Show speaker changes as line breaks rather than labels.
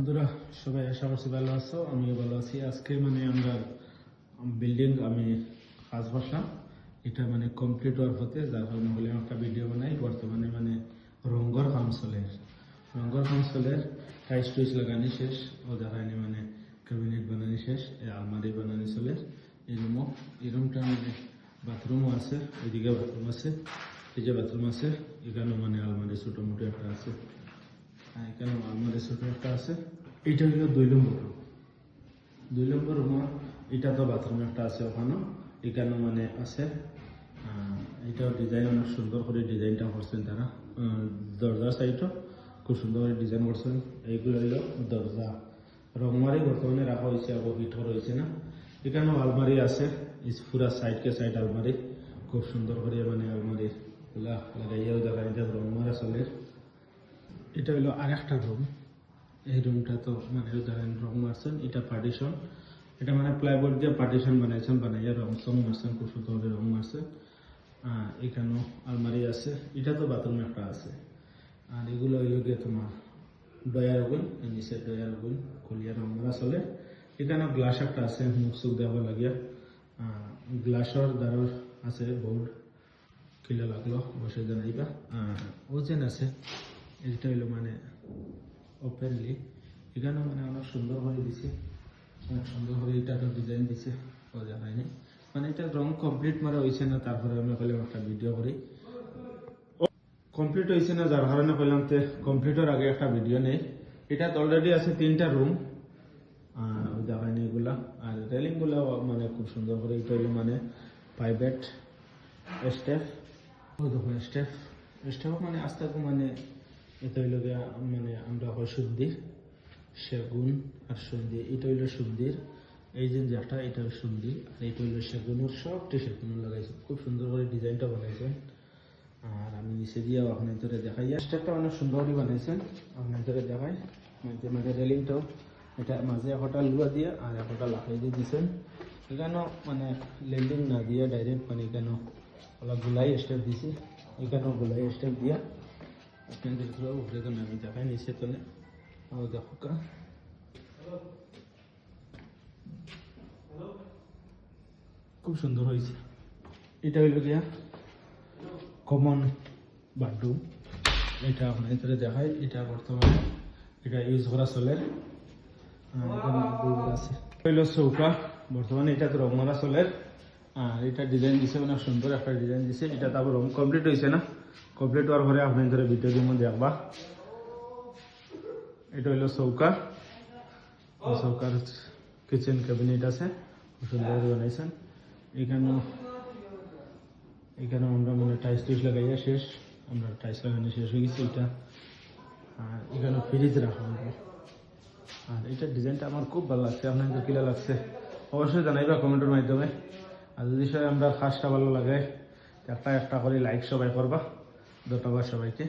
বন্ধুরা সবাই আশা করছি ভালো আছো, আমিও ভালো আছি। আজকে আমরা বিল্ডিং আমি কাজ করলাম, এটা কমপ্লিট হওয়ার পথে, যার কারণে বলে একটা ভিডিও বানাই। বর্তমানে রঙ্গর কাম চলে, টাইস টুইস লাগানি শেষ, ও দেখায়নি ক্যাবিনেট বানানি শেষ, আলমারি বানানি চলে। এই রুমটা বাথরুমও আছে, ওইদিকে বাথরুম আছে, এই যে বাথরুম আছে, এখানেও আলমারি ছোটো মোটো একটা আছে, এখানে আলমারি ছোট একটা আছে। এইটা হলো 2 নম্বর রুম। এটা তো বাথরুম একটা আছে ওখানেও, এখানেও আছে। এটাও ডিজাইন অনেক সুন্দর করে ডিজাইনটা করছেন তারা। দরজার সাইডও খুব সুন্দর করে ডিজাইন করছেন। এইগুলো হলো দরজা, রংমারি বর্তমানে রাখা হয়েছে, আবার হিটও রয়েছে না। এখানেও আলমারি আছে, পুরা সাইডকে সাইড আলমারি, খুব সুন্দর করে আলমারি লাগাইয়াও দেখা যায় রংমারা চলে। এটা হলো আরেকটা রুম। এই রুমটা তো ধরেন রং মারছেন, এটা পার্টিশন, এটা প্লাইবোর্ড দিয়ে পার্টিশন বানাইয়া রং সং মারছেন, খুব সুন্দর রং মারছেন। এখানেও আলমারি আছে, এটা তো বাথরুম একটা আছে। আর এগুলো হইল গিয়ে তোমার ডয়ার ওগুন, নিচে ডয়ার ওগুন খুলিয়া রং মারা চলে। এখানেও গ্লাস একটা আছে, মুখ চুখ দেওয়া লাগিয়া। গ্লাসের দ্বারা আছে বোর্ড, কিলা লাগলো বসে জানাইবা। ওজেন আছে, এটা হইলো ওপেনলি। এখানেও অনেক সুন্দর করে দিছে, অনেক সুন্দর করে এটা ডিজাইন দিছে, ও জানায়নি এটা রং কমপ্লিট মারা হয়েছে না, তারপরে আমি কইলাম একটা ভিডিও করি। কমপ্লিট হয়েছে না, যার কারণে কইলাম তে কমপ্লিটের আগে একটা ভিডিও নেই। এটা অলরেডি আছে 3টা রুম, ওই দেখায়নি এগুলা। আর রেলিং গুলো খুব সুন্দর করে, এটা হইলো প্রাইভেট স্টেপ, ওই দেখুন স্টেপ আস্তে এটা হইল গিয়া আমরা হয় শুদ্ধির সেগুন আর সন্ধি, এটা হইল শুদ্ধির। এই যে যেটা এটা সন্ধি, আর এটা হইল সেগুনের, সবটি সেগুন লাগাইছে, খুব সুন্দর করে ডিজাইনটা বানাইছেন। আর আমি নিচে দিয়ে আপনার ধরে দেখাই, স্টেপটা অনেক সুন্দর করে বানাইছেন, আপনার ধরে দেখাই। রেলিংটাও এটা মাঝে একটা লুয়া দিয়ে আর একটা লাগাই দিয়ে দিয়েছেন। এখানেও ল্যান্ডিং না দিয়ে ডাইরেক্ট এখানেও অলপ গোলাই স্টেপ দিছি, এখানেও গোলাই স্টেপ দিয়া আপনাদের উপরে তো আমি দেখাই নিচে তোলে। দেখো খুব সুন্দর হয়েছে। এটা হইল গিয়া কমন বাথরুম, এটা আপনার ভিতরে দেখায়। এটা বর্তমানে এটা ইউজ করা চলে। আছে হইল চৌকা, বর্তমানে এটা তো রং মারা চলে। আর এটা ডিজাইন দিছে, অনেক সুন্দর একটা ডিজাইন দিছে। এটা তারপর রং কমপ্লিট হয়েছে না, কমপ্লিট হওয়ার পরে আপনার ধরে ভিডিও দিয়ে দেখবা। এটা হইল চৌকা, চৌকার কিচেন ক্যাবিনেট আছে, খুব সুন্দর বানাইছেন। এখানেও আমরা টাইস টুইস লাগাইয়া শেষ, আমরা টাইস লাগানো শেষ হয়ে গেছে এটা। আর এখানে ফ্রিজ রাখা হবে। আর এইটার ডিজাইনটা আমার খুব ভালো লাগছে, আপনাদের কিলা লাগছে অবশ্যই জানাইবা কমেন্টের মাধ্যমে। আর যদি আমরা কাজটা ভালো লাগে, একটা করে লাইক সবাই করবা। ধন্যবাদ সবাইকে।